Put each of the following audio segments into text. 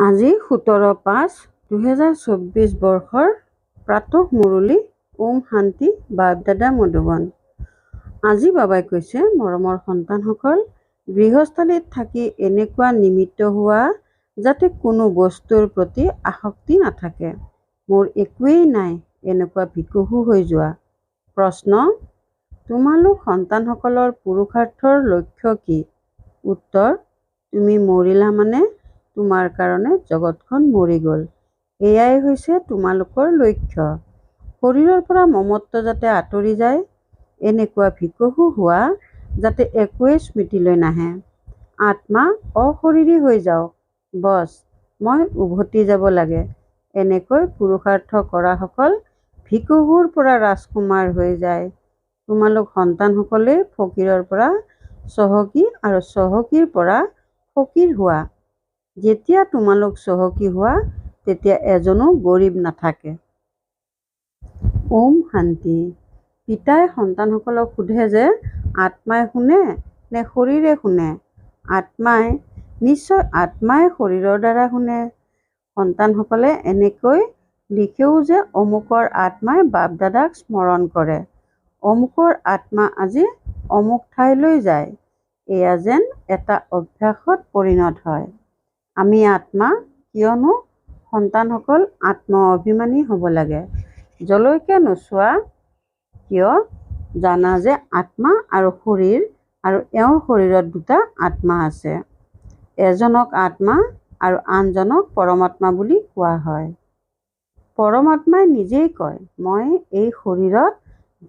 আজি 17/5/2024 বৰ্ষৰ প্ৰাতঃ মুৰলী। ওম শান্তি। বাপ-দাদা মধুবন। আজি বাবাই কৈছে, মৰমৰ সন্তানসকল, গৃহস্থালীত থাকি এনেকুৱা নিমিত্ত হোৱা যাতে কোনো বস্তুৰ প্ৰতি আসক্তি নাথাকে। মোৰ একোৱেই নাই এনেকুৱা ভিকহু হৈ যোৱা। প্ৰশ্ন: তোমালোক সন্তানসকলৰ পুৰুষাৰ্থৰ লক্ষ্য কি? উত্তৰ: তুমি মৰিলা মানে তোমাৰ কাৰণে জগতখন মৰি গ'ল। এয়াই হৈছে তোমালোকৰ লক্ষ্য। শৰীৰৰ পৰা মমত্ব যাতে আঁতৰি যায়, এনেকুৱা ভিকহু হোৱা যাতে একোৱেই স্মৃতিলৈ নাহে। আত্মা অশৰীৰী হৈ যাওক। বছ, মই উভতি যাব লাগে। এনেকৈ পুৰুষাৰ্থ কৰাসকল ভিকহুৰ পৰা ৰাজকুমাৰ হৈ যায়। তোমালোক সন্তানসকলেই ফকীৰৰ পৰা চহকী আৰু চহকীৰ পৰা ফকীৰ হোৱা। যেতিয়া তোমালোক চহকী হোৱা, তেতিয়া এজনো গৰীব নাথাকে। ওম শান্তি। পিতাই সন্তানসকলক সোধে যে আত্মাই শুনে নে শৰীৰে শুনে? নিশ্চয় আত্মাই শৰীৰৰ দ্বাৰা শুনে। সন্তানসকলে এনেকৈ লিখেও যে অমুকৰ আত্মাই বাপ-দাদাক স্মৰণ কৰে। অমুকৰ আত্মা আজি অমুক ঠাইলৈ যায়। এয়া যেন এটা অভ্যাসত পৰিণত হয়। আমি আত্মা, কিয়নো সন্তানসকল আত্ম-অভিমানী হ'ব লাগে। যলৈকে নোচোৱা কিয় জানা যে আত্মা আৰু শৰীৰ আৰু এওঁৰ শৰীৰত দুটা আত্মা আছে। এজনক আত্মা আৰু আনজনক পৰমাত্মা বুলি কোৱা হয়। পৰমাত্মাই নিজেই কয়, মই এই শৰীৰত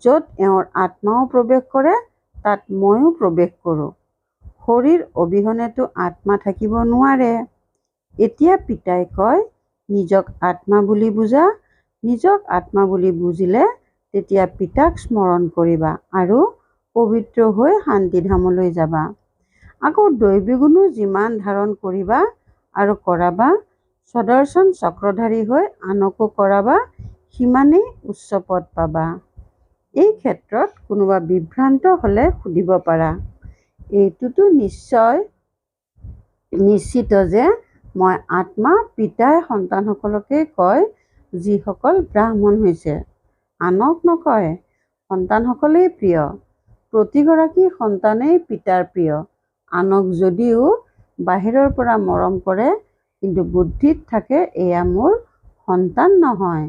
য'ত এওঁৰ আত্মাও প্ৰৱেশ কৰে, তাত ময়ো প্ৰৱেশ কৰোঁ। শৰীৰ অবিহনেতো আত্মা থাকিব নোৱাৰে। এতিয়া পিতাই কয়, নিজক আত্মা বুলি বুজা। নিজক আত্মা বুলি বুজিলে তেতিয়া পিতাক স্মৰণ কৰিবা আৰু পবিত্ৰ হৈ শান্তিধামলৈ যাবা। আকৌ দৈবী গুণো যিমান ধাৰণ কৰিবা আৰু কৰাবা, সদৰ্শন চক্ৰধাৰী হৈ আনকো কৰাবা, সিমানেই উচ্চ পদ পাবা। এই ক্ষেত্ৰত কোনোবা বিভ্ৰান্ত হ'লে সুধিব পাৰা। এইটোতো নিশ্চিত যে মই আত্মা। পিতাই সন্তানসকলকেই কয় যিসকল ব্ৰাহ্মণ হৈছে। আনক নকয়। সন্তানসকলেই প্ৰিয়। প্ৰতিগৰাকী সন্তানেই পিতাৰ প্ৰিয়। আনক যদিও বাহিৰৰ পৰা মৰম কৰে, কিন্তু বুদ্ধিত থাকে এয়া মোৰ সন্তান নহয়।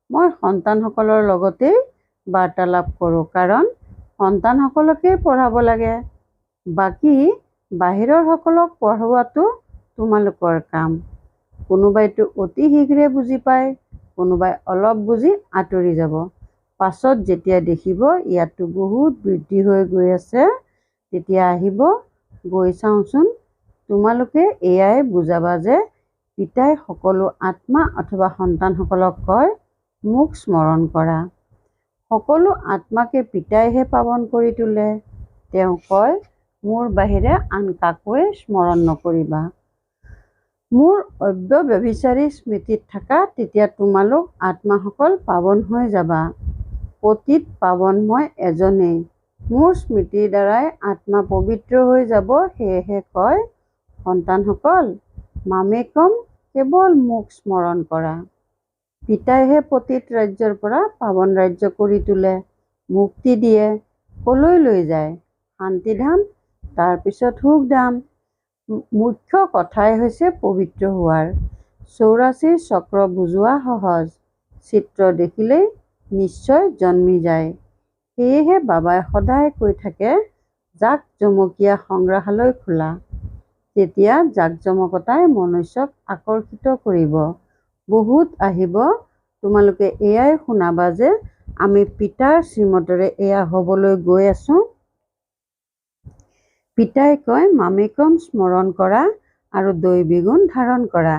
মই সন্তানসকলৰ লগতেই বাৰ্তালাপ কৰোঁ, কাৰণ সন্তানসকলকেই পঢ়াব লাগে। বাকী বাহিৰৰ সকলক পঢ়োৱাটো তোমালোকৰ কাম। কোনোবাইতো অতি শীঘ্ৰে বুজি পায়, কোনোবাই অলপ বুজি আঁতৰি যাব। পাছত যেতিয়া দেখিব ইয়াতো বহুত বৃদ্ধি হৈ গৈ আছে, তেতিয়া আহিব, গৈ চাওঁচোন। তোমালোকে এয়াই বুজাবা যে পিতাই সকলো আত্মা অথবা সন্তানসকলক কয়, মোক স্মৰণ কৰা। সকলো আত্মাকে পিতাইহে পাৱন কৰি তোলে। তেওঁ কয়, মোৰ বাহিৰে আন কাকোৱে স্মৰণ নকৰিবা। মোৰ অব্যভিচাৰী স্মৃতিত থাকা, তেতিয়া তোমালোক আত্মাসকল পাৱন হৈ যাবা। পতিত পাৱন মই এজনেই। মোৰ স্মৃতিৰ দ্বাৰাই আত্মা পবিত্ৰ হৈ যাব। সেয়েহে কয়, সন্তানসকল, মামেকম, কেৱল মোক স্মৰণ কৰা। পিতাইহে পতিত ৰাজ্যৰ পৰা পাৱন ৰাজ্য কৰি তোলে, মুক্তি দিয়ে। কলৈ লৈ যায়? শান্তিধাম, তাৰ পিছত সুখধাম। মুখ্য কথাই হৈছে পবিত্ৰ হোৱাৰ। 84 চক্ৰ বুজোৱা সহজ। চিত্ৰ দেখিলেই নিশ্চয় জন্মি যায়। সেয়েহে বাবাই সদায় কৈ থাকে, জাক-জমকীয়া সংগ্ৰহালয় খোলা। তেতিয়া জাকজমকতাই মনুষ্যক আকৰ্ষিত কৰিব। বহুত আহিব। তোমালোকে এয়াই শুনাবা যে আমি পিতাৰ শ্ৰীমতেৰে এয়া হ'বলৈ গৈ আছোঁ। পিতাই কয়, মামেকম স্মৰণ কৰা আৰু দৈবী গুণ ধাৰণ কৰা।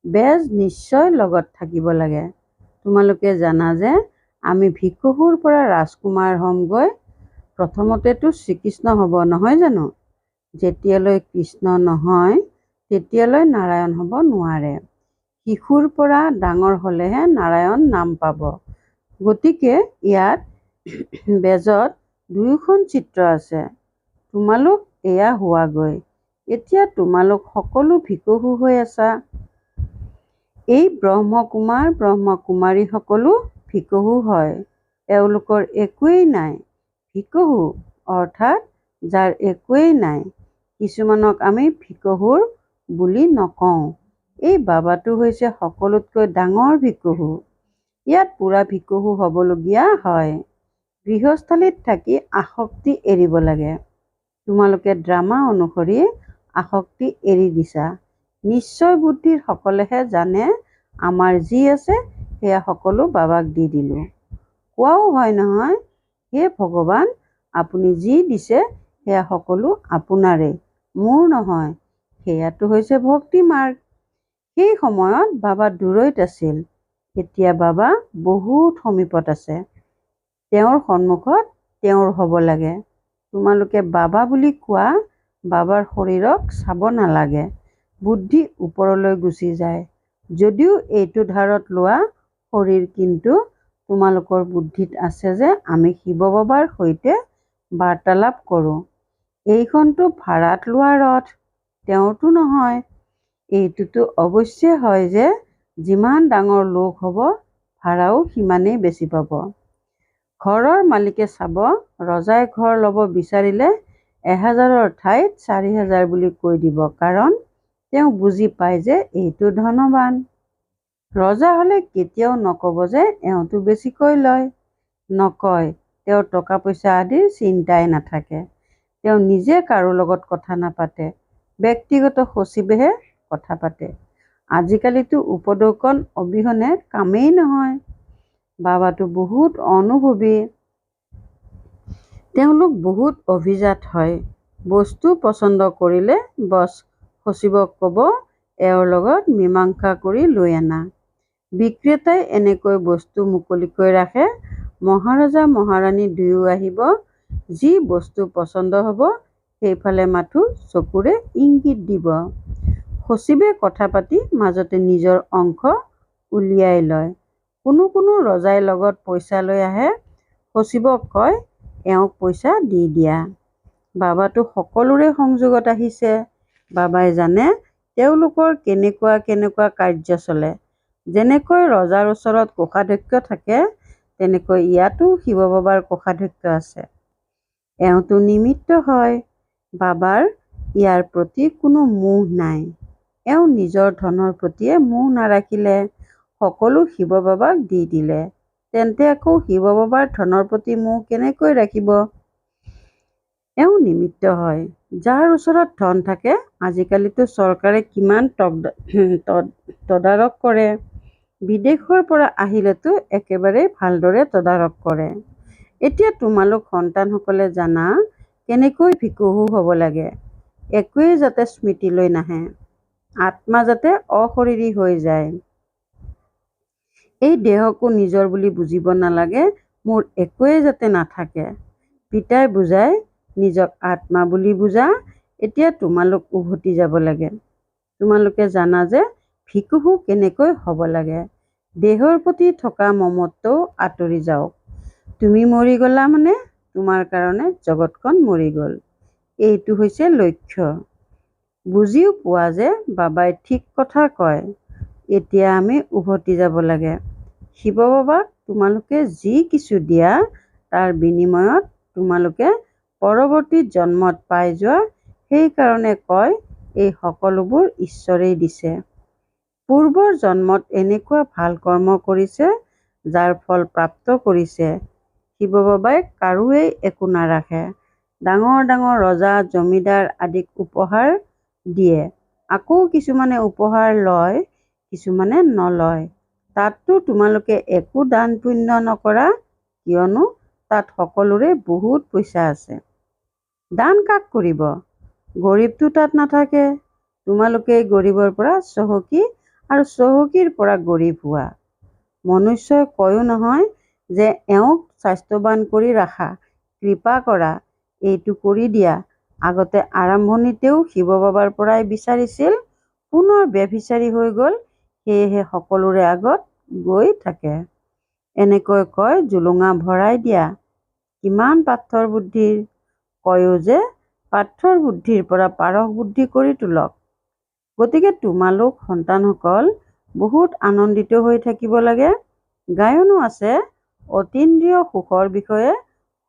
বেজ নিশ্চয় লগত থাকিব লাগে। তোমালোকে জানা যে আমি ভিকহুৰ পৰা ৰাজকুমাৰ হ'মগৈ। প্ৰথমতেতো শ্ৰীকৃষ্ণ হ'ব, নহয় জানো? যেতিয়ালৈ কৃষ্ণ নহয়, তেতিয়ালৈ নাৰায়ণ হ'ব নোৱাৰে। শিশুৰ পৰা ডাঙৰ হ'লেহে নাৰায়ণ নাম পাব। গতিকে ইয়াত বেজত দুয়োখন চিত্ৰ আছে। তোমালোক এয়া হোৱাগৈ। এতিয়া তোমালোক সকলো ভিকহু হৈ আছা। এই ব্ৰহ্মকুমাৰ ব্ৰহ্মকুমাৰীসকলো ভিকহু হয়। এওঁলোকৰ একোৱেই নাই। ভিকহু অৰ্থাৎ যাৰ একোৱেই নাই। কিছুমানক আমি ভিকহুৰ বুলি নকওঁ। এই বাবাটো হৈছে সকলোতকৈ ডাঙৰ ভিকহু। ইয়াত পুৰা ভিকহু হ'বলগীয়া হয়। গৃহস্থালীত থাকি আসক্তি এৰিব লাগে। তোমালোকে ড্ৰামা অনুসৰি আসক্তি এৰি দিছা। নিশ্চয় বুদ্ধিৰ সকলেহে জানে আমাৰ যি আছে সেয়া সকলো বাবাক দি দিলোঁ। কোৱাও হয় নহয়, হে ভগৱান, আপুনি যি দিছে সেয়া সকলো আপোনাৰে, মোৰ নহয়। সেয়াটো হৈছে ভক্তি মাৰ্গ। সেই সময়ত বাবা দূৰৈত আছিল। এতিয়া বাবা বহুত সমীপত আছে। তেওঁৰ সন্মুখত তেওঁৰ হ'ব লাগে। তোমালোকে বাবা বুলি কোৱা বাবাৰ শৰীৰক চাব নালাগে। বুদ্ধি ওপৰলৈ গুচি যায়। যদিও এইটো ধাৰত লোৱা শৰীৰ, কিন্তু তোমালোকৰ বুদ্ধিত আছে যে আমি শিৱ বাবাৰ সৈতে বাৰ্তালাপ কৰোঁ। এইখনটো ভাড়াত লোৱা ৰথ, তেওঁৰটো নহয়। এইটোতো অৱশ্যে হয় যে যিমান ডাঙৰ লোক হ'ব ভাড়াও সিমানেই বেছি পাব। ঘৰৰ মালিকে চাব, ৰজাই ঘৰ ল'ব বিচাৰিলে 1000ৰ ঠাইত 4000 বুলি কৈ দিব, কাৰণ তেওঁ বুজি পায় যে এইটো ধনৱান। ৰজা হ'লে কেতিয়াও নক'ব যে এওঁটো বেছিকৈ লয়। নকয়। তেওঁৰ টকা পইচা আদিৰ চিন্তাই নাথাকে। তেওঁ নিজে কাৰো লগত কথা নাপাতে। ব্যক্তিগত সচিবেহে কথা পাতে। আজিকালিতো উপঢৌকন অবিহনে কামেই নহয়। বাবাটো বহুত অনুভৱী। তেওঁলোক বহুত অভিজাত হয়। বস্তু পচন্দ কৰিলে বছ সচিবক ক'ব, এওঁৰ লগত মীমাংসা কৰি লৈ আনা। বিক্ৰেতাই এনেকৈ বস্তু মুকলিকৈ ৰাখে। মহাৰজা মহাৰাণী দুয়ো আহিব। যি বস্তু পচন্দ হ'ব সেইফালে মাথো চকুৰে ইংগিত দিব। সচিবে কথা পাতি মাজতে নিজৰ অংশ উলিয়াই লয়। কোনো কোনো ৰজাই লগত পইচা লৈ আহে। সচিবক কয়, এওঁক পইচা দি দিয়া। বাবাটো সকলোৰে সংযোগত আহিছে। বাবাই জানে তেওঁলোকৰ কেনেকুৱা কেনেকুৱা কাৰ্য চলে। যেনেকৈ ৰজাৰ ওচৰত কোষাধ্যক্ষ থাকে, তেনেকৈ ইয়াতো শিৱ বাবাৰ কোষাধ্যক্ষ আছে। এওঁটো নিমিত্ত হয়। বাবাৰ ইয়াৰ প্ৰতি কোনো মোহ নাই। এওঁ নিজৰ ধনৰ প্ৰতিয়ে মোহ নাৰাখিলে, সকলো শিৱ বাবাক দি দিলে, তেন্তে আকৌ শিৱ বাবাৰ ধনৰ প্ৰতি মোহ কেনেকৈ ৰাখিব? এওঁ নিমিত্ত হয়। যাৰ ওচৰত ধন থাকে, আজিকালিতো চৰকাৰে কিমান তদাৰক কৰে। বিদেশৰ পৰা আহিলেতো একেবাৰে ভালদৰে তদাৰক কৰে। এতিয়া তোমালোক সন্তানসকলে জানা কেনেকৈ ভিকহু হ'ব লাগে। একোৱেই যাতে স্মৃতিলৈ নাহে। আত্মা যাতে অশৰীৰী হৈ যায়। এই দেহকো নিজৰ বুলি বুজিব নালাগে। মোৰ একোৱেই যাতে নাথাকে। পিতাই বুজায়, নিজক আত্মা বুলি বুজা। এতিয়া তোমালোক উভতি যাব লাগে। তোমালোকে জানা যে ভিকহু কেনেকৈ হ'ব লাগে। দেহৰ প্ৰতি থকা মমত্বও আঁতৰি যাওক। তুমি মৰি গ'লা মানে তোমাৰ কাৰণে জগতখন মৰি গ'ল। এইটো হৈছে লক্ষ্য। বুজিও পোৱা যে বাবাই ঠিক কথা কয়। এতিয়া আমি উভতি যাব লাগে। শিৱ বাবাক তোমালোকে যি কিছু দিয়া, তাৰ বিনিময়ত তোমালোকে পৰৱৰ্তী জন্মত পাই যোৱা। সেইকাৰণে কয়, এই সকলোবোৰ ঈশ্বৰেই দিছে। পূৰ্বৰ জন্মত এনেকুৱা ভাল কৰ্ম কৰিছে, যাৰ ফল প্ৰাপ্ত কৰিছে। শিৱ বাবাই কাৰোৱেই একো নাৰাখে। ডাঙৰ ডাঙৰ ৰজা জমিদাৰ আদিক উপহাৰ দিয়ে। আকৌ কিছুমানে উপহাৰ লয়, কিছুমানে নলয়। তাততো তোমালোকে একো দান পুণ্য নকৰা, কিয়নো তাত সকলোৰে বহুত পইচা আছে। দান কাক কৰিব? গৰীবটো তাত নাথাকে। তোমালোকে গৰীবৰ পৰা চহকী আৰু চহকীৰ পৰা গৰীব হোৱা। মনুষ্যই কয়ো নহয় যে এওঁক স্বাস্থ্যৱান কৰি ৰাখা, কৃপা কৰা, এইটো কৰি দিয়া। আগতে আৰম্ভণিতেও শিৱ বাবাৰ পৰাই বিচাৰিছিল, পুনৰ ব্যভিচাৰী হৈ গ'ল, সেয়েহে সকলোৰে আগত গৈ থাকে। এনেকৈ কয়, জুলুঙা ভৰাই দিয়া। কিমান পাথৰ বুদ্ধিৰ। কয়ো যে পাথৰ বুদ্ধিৰ পৰা পাৰস বুদ্ধি কৰি তোলক। গতিকে তোমালোক সন্তানসকল বহুত আনন্দিত হৈ থাকিব লাগে। গায়নো আছে, অতীন্দ্ৰিয় সুখৰ বিষয়ে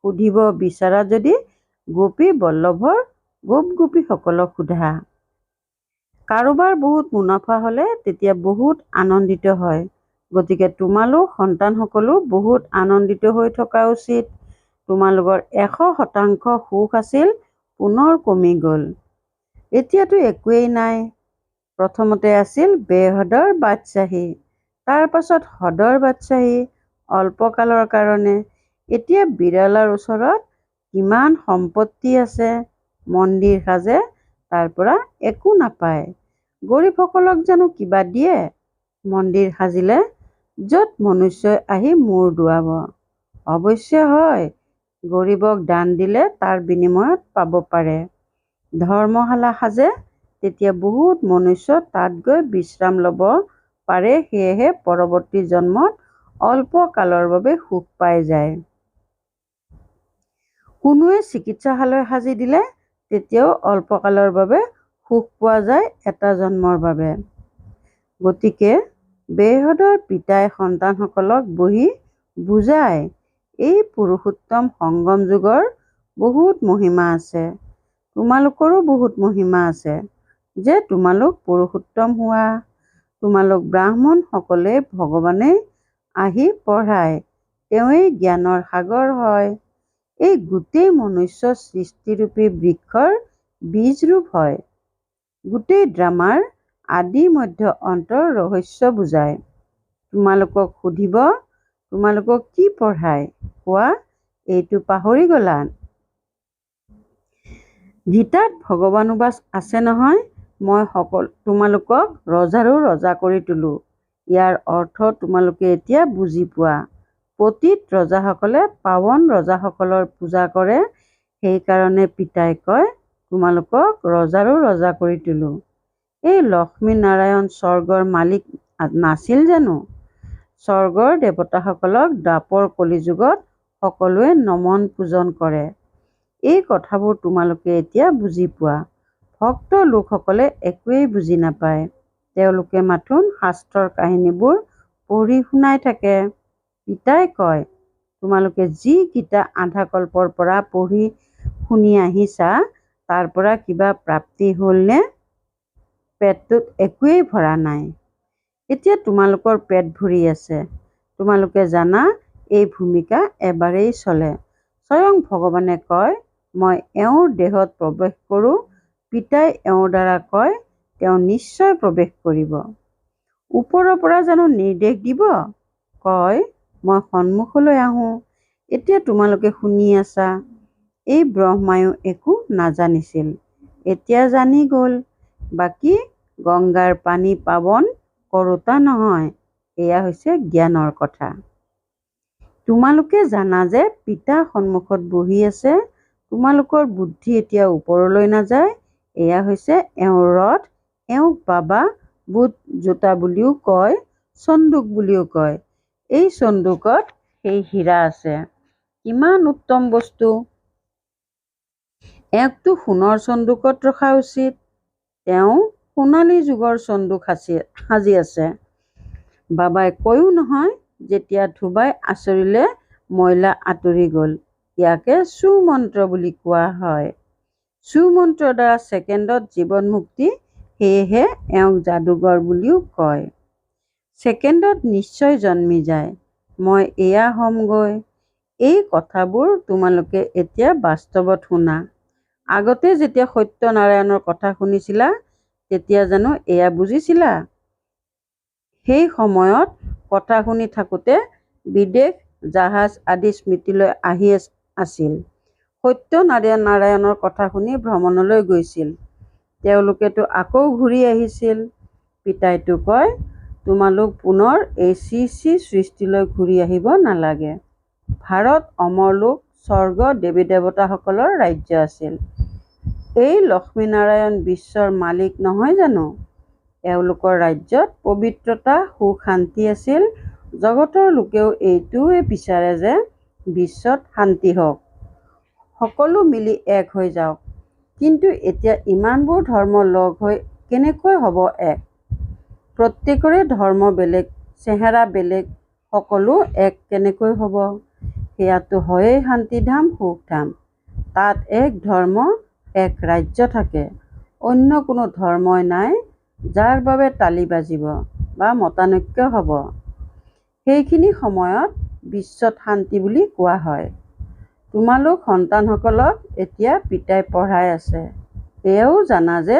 সুধিব বিচাৰা যদি গোপী বল্লভৰ গোপ-গোপীসকলক সোধা। কাৰোবাৰ বহুত মুনাফা হ'লে তেতিয়া বহুত আনন্দিত হয়। গতিকে তোমালোক সন্তানসকলো বহুত আনন্দিত হৈ থকা উচিত। তোমালোকৰ 100% সুখ আছিল, পুনৰ কমি গ'ল। এতিয়াতো একোৱেই নাই। প্ৰথমতে আছিল বেহদৰ বাদশ্বাহী, তাৰ পাছত হদৰ বাদশ্বাহী অল্পকালৰ কাৰণে। এতিয়া বিৰলাৰ ওচৰত কিমান সম্পত্তি আছে, মন্দিৰ সাজে, তাৰ পৰা একো নাপায়। গৰীবসকলক জানো কিবা দিয়ে? মন্দিৰ সাজিলে য'ত মনুষ্যই আহি মূৰ দোৱাব। অৱশ্যে হয়, গৰীবক দান দিলে তাৰ বিনিময়ত পাব পাৰে। ধৰ্মশালা সাজে, তেতিয়া বহুত মনুষ্য তাত গৈ বিশ্ৰাম ল'ব পাৰে, সেয়েহে পৰৱৰ্তী জন্মত অল্পকালৰ বাবে সুখ পাই যায়। কোনোৱে চিকিৎসালয় সাজি দিলে, তেতিয়াও অল্পকালৰ বাবে সুখ পোৱা যায়, এটা জন্মৰ বাবে। গতিকে বেহদৰ পিতাই সন্তানসকলক বহি বুজায়, এই পুৰুষোত্তম সংগম যুগৰ বহুত মহিমা আছে। তোমালোকৰো বহুত মহিমা আছে যে তোমালোক পুৰুষোত্তম হোৱা। তোমালোক ব্ৰাহ্মণ সকলে ভগৱানে আহি পঢ়ায়, তেওঁৱেই জ্ঞানৰ সাগৰ হয়। এই গোটেই মনুষ্য সৃষ্টিৰূপী বৃক্ষৰ বীজৰূপ হয়। গোটেই ড্ৰামাৰ আদি মধ্য অন্তৰ ৰহস্য বুজায়। তোমালোকক সুধিব, তোমালোকক কি পঢ়ায় কোৱা, এইটো পাহৰি গ'লা? গীতাত ভগৱানুবাচ আছে নহয়, মই তোমালোকক ৰজাৰো ৰজা কৰি তোলো। ইয়াৰ অৰ্থ তোমালোকে এতিয়া বুজি পোৱা। পতিত ৰজাসকলে পাৱন ৰজাসকলৰ পূজা কৰে, সেইকাৰণে পিতাই কয় তোমালোকক ৰজাৰো ৰজা কৰি তোলো। এই লক্ষ্মীনাৰায়ণ স্বৰ্গৰ মালিক নাছিল জানো? স্বৰ্গৰ দেৱতাসকলক দ্বাপৰ কলিযুগত সকলোৱে নমন পূজন কৰে। এই কথাবোৰ তোমালোকে এতিয়া বুজি পোৱা। ভক্ত লোকসকলে একোৱেই বুজি নাপায়। তেওঁলোকে মাথোন শাস্ত্ৰৰ কাহিনীবোৰ পঢ়ি শুনাই থাকে। পিতাই কয়, তোমালোকে যি গীতা আধা কল্পৰ পৰা পঢ়ি শুনি আহিছা, তাৰ পৰা কিবা প্ৰাপ্তি হ'লনে? পেটটোত একোৱেই ভৰা নাই। এতিয়া তোমালোকৰ পেট ভৰি আছে। তোমালোকে জানা, এই ভূমিকা এবাৰেই চলে। স্বয়ং ভগৱানে কয়, মই এওঁৰ দেহত প্ৰৱেশ কৰোঁ। পিতাই এওঁৰ দ্বাৰা কয়, তেওঁ নিশ্চয় প্ৰৱেশ কৰিব। ওপৰৰ পৰা জানো নিৰ্দেশ দিব? কয়, মই সন্মুখলৈ আহোঁ। এতিয়া তোমালোকে শুনি আছা। এই ব্ৰহ্মায়ো একো নাজানিছিল, এতিয়া জানি গ'ল। বাকী গংগাৰ পানী পাৱন কৰোঁতা নহয়, এয়া হৈছে জ্ঞানৰ কথা। তোমালোকে জানা যে পিতা সন্মুখত বহি আছে। তোমালোকৰ বুদ্ধি এতিয়া ওপৰলৈ নাযায়, এয়া হৈছে এওঁৰ ৰথ। এওঁক বাবা বুট জোতা বুলিও কয়, চন্দুক বুলিও কয়। এই চন্দুকত সেই হীৰা আছে। কিমান উত্তম বস্তু! এওঁকতো সোণৰ চন্দুকত ৰখা উচিত। তেওঁ সোণালী যুগৰ চন্দুক সাজি আছে। বাবাই কয়ো নহয়, যেতিয়া ধোবাই আঁচৰিলে মইলা আঁতৰি গ'ল। ইয়াকে সুমন্ত্ৰ বুলি কোৱা হয়। সুমন্ত্ৰৰ দ্বাৰা ছেকেণ্ডত জীৱন মুক্তি, সেয়েহে এওঁক যাদুকৰ বুলিও কয়। ছেকেণ্ডত নিশ্চয় জন্মি যায়। মই এয়া হ'মগৈ। এই কথাবোৰ তোমালোকে এতিয়া বাস্তৱত শুনা। আগতে যেতিয়া সত্যনাৰায়ণৰ কথা শুনিছিলা, তেতিয়া জানো এয়া বুজিছিলা? সেই সময়ত কথা শুনি থাকোঁতে বিদেশ জাহাজ আদি স্মৃতিলৈ আহি আছিল। সত্যনাৰায়ণৰ কথা শুনি ভ্ৰমণলৈ গৈছিল। তেওঁলোকেতো আকৌ ঘূৰি আহিছিল। পিতাইতো কয়, তোমালোক পুনৰ এই শ্ৰী সৃষ্টিলৈ ঘূৰি আহিব নালাগে। ভাৰত অমৰলোক, স্বৰ্গ দেৱী-দেৱতাসকলৰ ৰাজ্য আছিল। এই লক্ষ্মীনাৰায়ণ বিশ্বৰ মালিক নহয় জানো? এওঁলোকৰ ৰাজ্যত পবিত্ৰতা, সুখ-শান্তি আছিল। জগতৰ লোকেও এইটোৱে বিচাৰে যে বিশ্বত শান্তি হওক, সকলো মিলি এক হৈ যাওক। কিন্তু এতিয়া ইমানবোৰ ধৰ্ম লগ হৈ কেনেকৈ হ'ব এক? প্ৰত্যেকৰে ধৰ্ম বেলেগ, চেহেৰা বেলেগ, সকলো এক কেনেকৈ হ'ব? সেয়াতো হয়েই শান্তিধাম, সুখধাম। তাত এক ধৰ্ম, এক ৰাজ্য থাকে। অন্য কোনো ধৰ্মই নাই যাৰ বাবে তালি বাজিব বা মতানৈক্য হ'ব। সেইখিনি সময়ত বিশ্বত শান্তি বুলি কোৱা হয়। তোমালোক সন্তানসকলক এতিয়া পিতাই পঢ়াই আছে। এয়াও জানা যে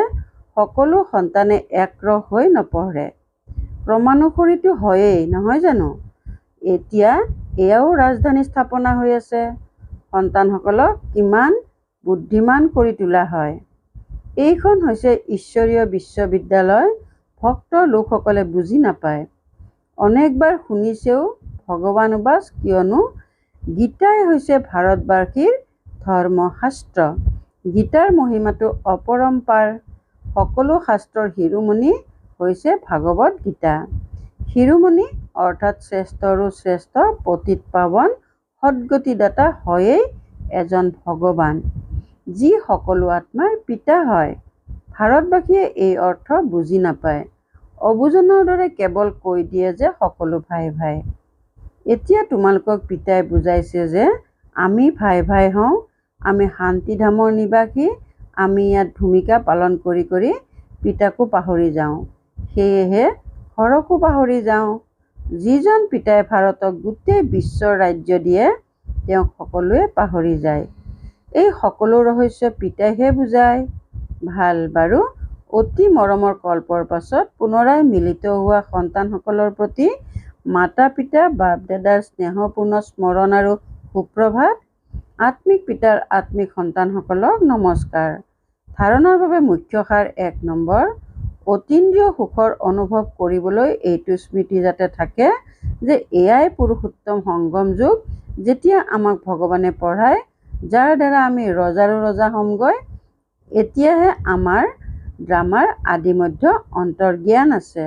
সকলো সন্তানে একৰস হৈ নপঢ়ে। ক্ৰমানুসৰিতো হয়েই, নহয় জানো? এতিয়া এয়াও ৰাজধানী স্থাপনা হৈ আছে। সন্তানসকলক কিমান বুদ্ধিমান কৰি তোলা হয়। এইখন হৈছে ঈশ্বৰীয় বিশ্ববিদ্যালয়। ভক্ত লোকসকলে বুজি নাপায়। অনেকবাৰ শুনিছেও ভগৱানোবাজ, কিয়নো গীতাই হৈছে ভাৰতবাসীৰ ধৰ্মশাস্ত্ৰ। গীতাৰ মহিমাটো অপৰম্পাৰ। সকলো শাস্ত্ৰৰ শিৰোমণি হৈছে ভাগৱত গীতা। শিৰোমণি অৰ্থাৎ শ্ৰেষ্ঠৰো শ্ৰেষ্ঠ পতিত পাৱন সদ্গতিদাতা হয়েই এজন ভগৱান, যি সকলো আত্মাৰ পিতা হয়। ভাৰতবাসীয়ে এই অৰ্থ বুজি নাপায়। অবুজনৰ দৰে কেৱল কৈ দিয়ে যে সকলো ভাই ভাই। এতিয়া তোমালোকক পিতাই বুজাইছে যে আমি ভাই ভাই হওঁ, আমি শান্তিধামৰ নিবাসী। আমি ইয়াত ভূমিকা পালন কৰি কৰি পিতাকো পাহৰি যাওঁ। সেয়েহে ঘৰকো পাহৰি যাওঁ। যিজন পিতাই ভাৰতক গোটেই বিশ্বৰ ৰাজ্য দিয়ে, তেওঁক সকলোৱে পাহৰি যায়। এই সকলো ৰহস্য পিতাইহে বুজায়। ভাল বাৰু, অতি মৰমৰ কল্পৰ পাছত পুনৰাই মিলিত হোৱা সন্তানসকলৰ প্ৰতি মাতা পিতা বাপ দাদাৰ স্নেহপূৰ্ণ স্মৰণ আৰু সুপ্ৰভাত। আত্মিক পিতাৰ আত্মিক সন্তানসকলক নমস্কাৰ। ধাৰণাৰ বাবে মুখ্য সাৰ ১ নম্বৰ, অতীন্দ্ৰিয় সুখৰ অনুভৱ কৰিবলৈ এইটো স্মৃতি যাতে থাকে যে এয়াই পুৰুষোত্তম সংগম যুগ, যেতিয়া আমাক ভগৱানে পঢ়ায়, যাৰ দ্বাৰা আমি ৰজাৰো ৰজা হ'মগৈ। এতিয়াহে আমাৰ ড্ৰামাৰ আদি মধ্য অন্তৰ্জ্ঞান আছে।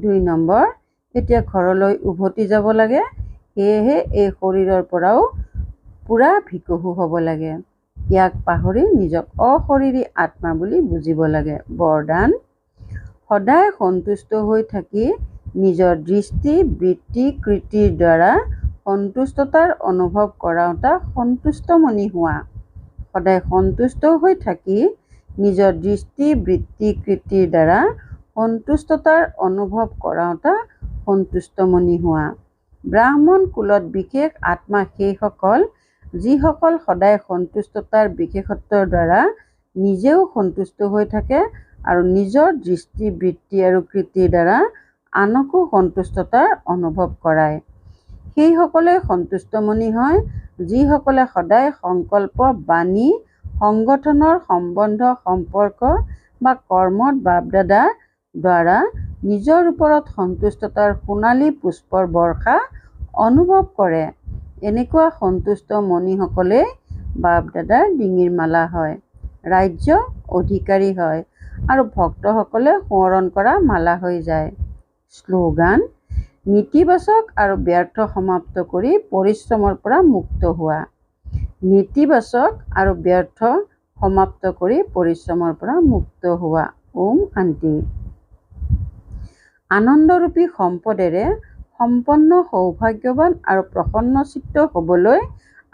২ নম্বৰ, এতিয়া ঘৰলৈ উভতি যাব লাগে। সেয়েহে এই শৰীৰৰ পৰাও পুৰা ভিকহু হ'ব লাগে। ইয়াক পাহৰি নিজক অশৰীৰী আত্মা বুলি বুজিব লাগে। বৰদান, সদায় সন্তুষ্ট হৈ থাকি নিজৰ দৃষ্টি বৃত্তি কৃতিৰ দ্বাৰা সন্তুষ্টতাৰ অনুভৱ কৰাওঁতা সন্তুষ্টমণি হোৱা। সদায় সন্তুষ্ট হৈ থাকি নিজৰ দৃষ্টি বৃত্তি কৃতিৰ দ্বাৰা সন্তুষ্টতাৰ অনুভৱ কৰাওঁতা সন্তুষ্টমণি হোৱা। ব্ৰাহ্মণ কুলত বিশেষ আত্মা সেইসকল যিসকল সদায় সন্তুষ্টতাৰ বিশেষত্বৰ দ্বাৰা নিজেও সন্তুষ্ট হৈ থাকে আৰু নিজৰ দৃষ্টি বৃত্তি আৰু কৃতিৰ দ্বাৰা আনকো সন্তুষ্টতাৰ অনুভৱ কৰায়। সেইসকলে সন্তুষ্টমণি হয় যিসকলে সদায় সংকল্প বাণী সংগঠনৰ সম্বন্ধ সম্পৰ্ক বা কৰ্মত বাপদাদাৰ দ্বাৰা নিজৰ ওপৰত সন্তুষ্টতাৰ সোণালী পুষ্পৰ বৰ্ষা অনুভৱ কৰে। এনেকুৱা সন্তুষ্ট মণিসকলেই বাপদাদাৰ ডিঙিৰ মালা হয়, ৰাজ্য অধিকাৰী হয় আৰু ভক্তসকলে সোঁৱৰণ কৰা মালা হৈ যায়। শ্লোগান, নেতিবাচক আৰু ব্যৰ্থ সমাপ্ত কৰি পৰিশ্ৰমৰ পৰা মুক্ত হোৱা। নেতিবাচক আৰু ব্যৰ্থ সমাপ্ত কৰি পৰিশ্ৰমৰ পৰা মুক্ত হোৱা। ওম শান্তি। আনন্দৰূপী সম্পদেৰে সম্পন্ন সৌভাগ্যৱান আৰু প্ৰসন্নচিত্ত হ'বলৈ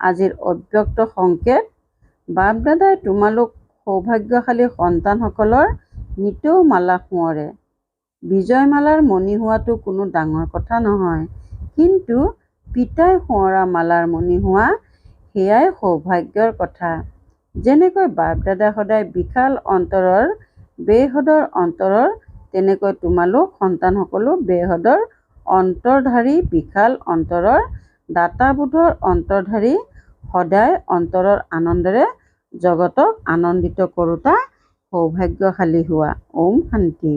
আজিৰ অব্যক্ত সংকেত। বাপদাদাই তোমালোক সৌভাগ্যশালী সন্তানসকলৰ নিতৌ মালা সোঁৱৰে। বিজয়মালাৰ মণি হোৱাটো কোনো ডাঙৰ কথা নহয়, কিন্তু পিতাই সোঁৱৰা মালাৰ মণি হোৱা, সেয়াই সৌভাগ্যৰ কথা। যেনেকৈ বাপদাদা সদায় বিশাল অন্তৰৰ বেহদৰ অন্তৰৰ, তেনেকৈ তোমালোক সন্তানসকলো বেহদৰ অন্তৰধাৰী বিশাল অন্তৰৰ দাতাবোধৰ অন্তৰধাৰী। সদায় অন্তৰৰ আনন্দেৰে জগতক আনন্দিত কৰোঁতা সৌভাগ্যশালী হোৱা। ওম শান্তি।